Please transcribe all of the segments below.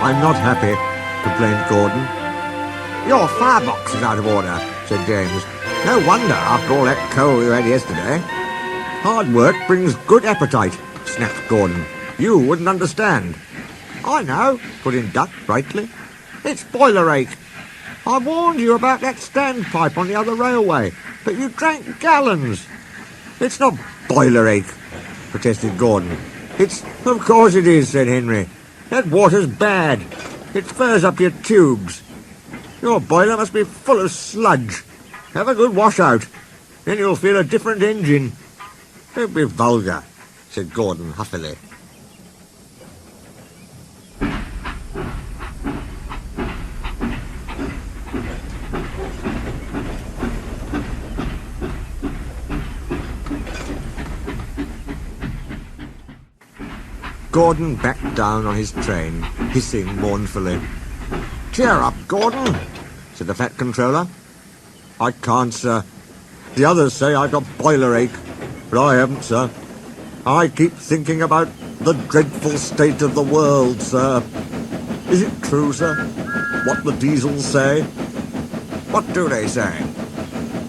I'm not happy, complained Gordon. Your firebox is out of order, said James. No wonder after all that coal you had yesterday. Hard work brings good appetite, snapped Gordon. You wouldn't understand. I know, put in Duck brightly. It's boiler ache. I warned you about that standpipe on the other railway, but you drank gallons. It's not boiler ache, protested Gordon. Of course it is, said Henry. That water's bad. It furs up your tubes. Your boiler must be full of sludge. Have a good wash out. Then you'll feel a different engine. Don't be vulgar, said Gordon huffily. Gordon backed down on his train, hissing mournfully. Cheer up, Gordon, said the Fat Controller. I can't, sir. The others say I've got boiler ache, but I haven't, sir. I keep thinking about the dreadful state of the world, sir. Is it true, sir, what the diesels say? What do they say?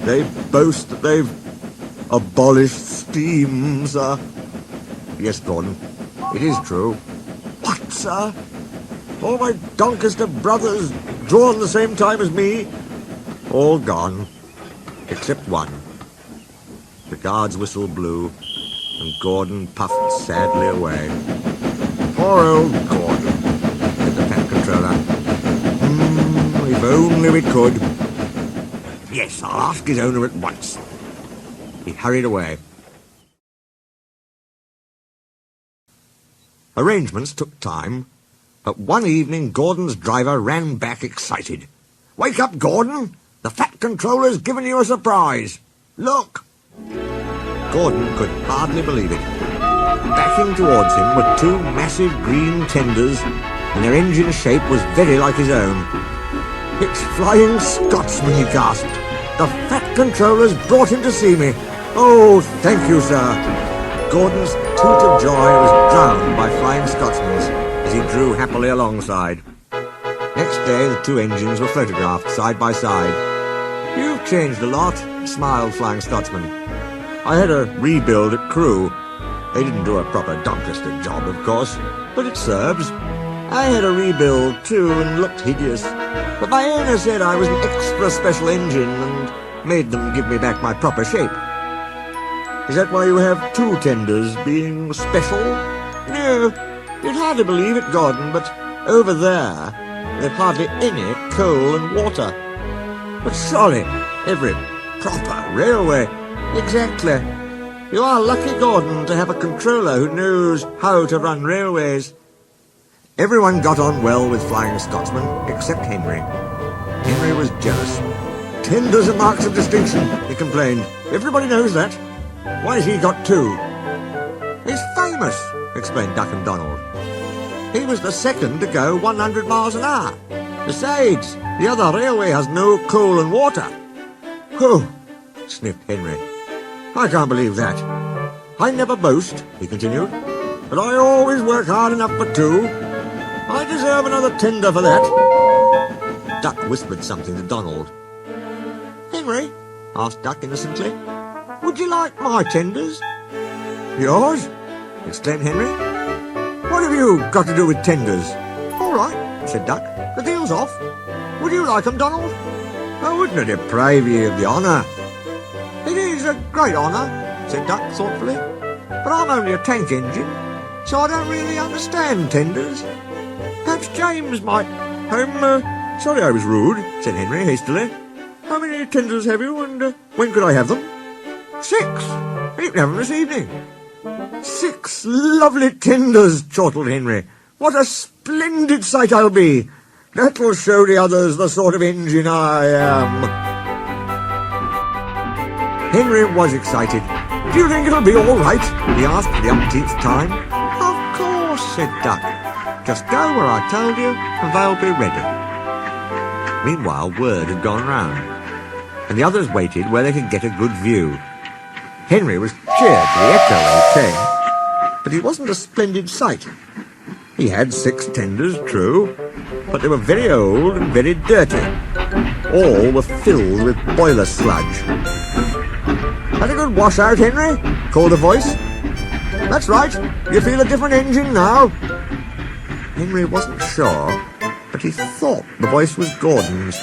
They boast that they've abolished steam, sir. Yes, Gordon. It is true. What, sir? All my Doncaster brothers drawn the same time as me? All gone, except one. The guard's whistle blew, and Gordon puffed sadly away. Poor old Gordon, said the Fat Controller. If only we could. Yes, I'll ask his owner at once. He hurried away. Arrangements took time, but one evening Gordon's driver ran back excited. Wake up, Gordon! The Fat Controller's given you a surprise. Look! Gordon could hardly believe it. Backing towards him were two massive green tenders, and their engine shape was very like his own. It's Flying Scotsman, he gasped. The Fat Controller's brought him to see me. Oh, thank you, sir. Gordon's toot of joy was drowned by Flying Scotsman's as he drew happily alongside. Next day the two engines were photographed side by side. You've changed a lot, smiled Flying Scotsman. I had a rebuild at Crewe. They didn't do a proper Doncaster job, of course, but it serves. I had a rebuild too and looked hideous, but my owner said I was an extra special engine and made them give me back my proper shape. Is that why you have two tenders, being special? No, you'd hardly believe it, Gordon, but over there, there's hardly any coal and water. But surely, every proper railway. Exactly. You are lucky, Gordon, to have a controller who knows how to run railways. Everyone got on well with Flying Scotsman, except Henry. Henry was jealous. Tenders are marks of distinction, he complained. Everybody knows that. Why has he got two? He's famous, explained Duck and Donald. He was the second to go 100 miles an hour. Besides, the other railway has no coal and water. Oh, sniffed Henry. I can't believe that. I never boast, he continued, but I always work hard enough for two. I deserve another tender for that. Duck whispered something to Donald. Henry, asked Duck innocently, would you like my tenders? Yours? Exclaimed Henry. What have you got to do with tenders? All right, said Duck. The deal's off. Would you like 'em, Donald? I wouldn't deprive you of the honour. It is a great honour, said Duck thoughtfully. But I'm only a tank engine, so I don't really understand tenders. Perhaps James might. Sorry I was rude, said Henry hastily. How many tenders have you, and when could I have them? 6. You can have them this evening. 6 lovely tenders, chortled Henry. What a splendid sight I'll be. That'll show the others the sort of engine I am. Henry was excited. Do you think it'll be all right? He asked for the umpteenth time. Of course, said Duck. Just go where I told you, and they'll be ready. Meanwhile, word had gone round, and the others waited where they could get a good view. Henry was cheered to the echo when he came, but it wasn't a splendid sight. He had 6 tenders, true, but they were very old and very dirty. All were filled with boiler sludge. "Had a good wash out, Henry?" called a voice. "That's right. You feel a different engine now." Henry wasn't sure, but he thought the voice was Gordon's.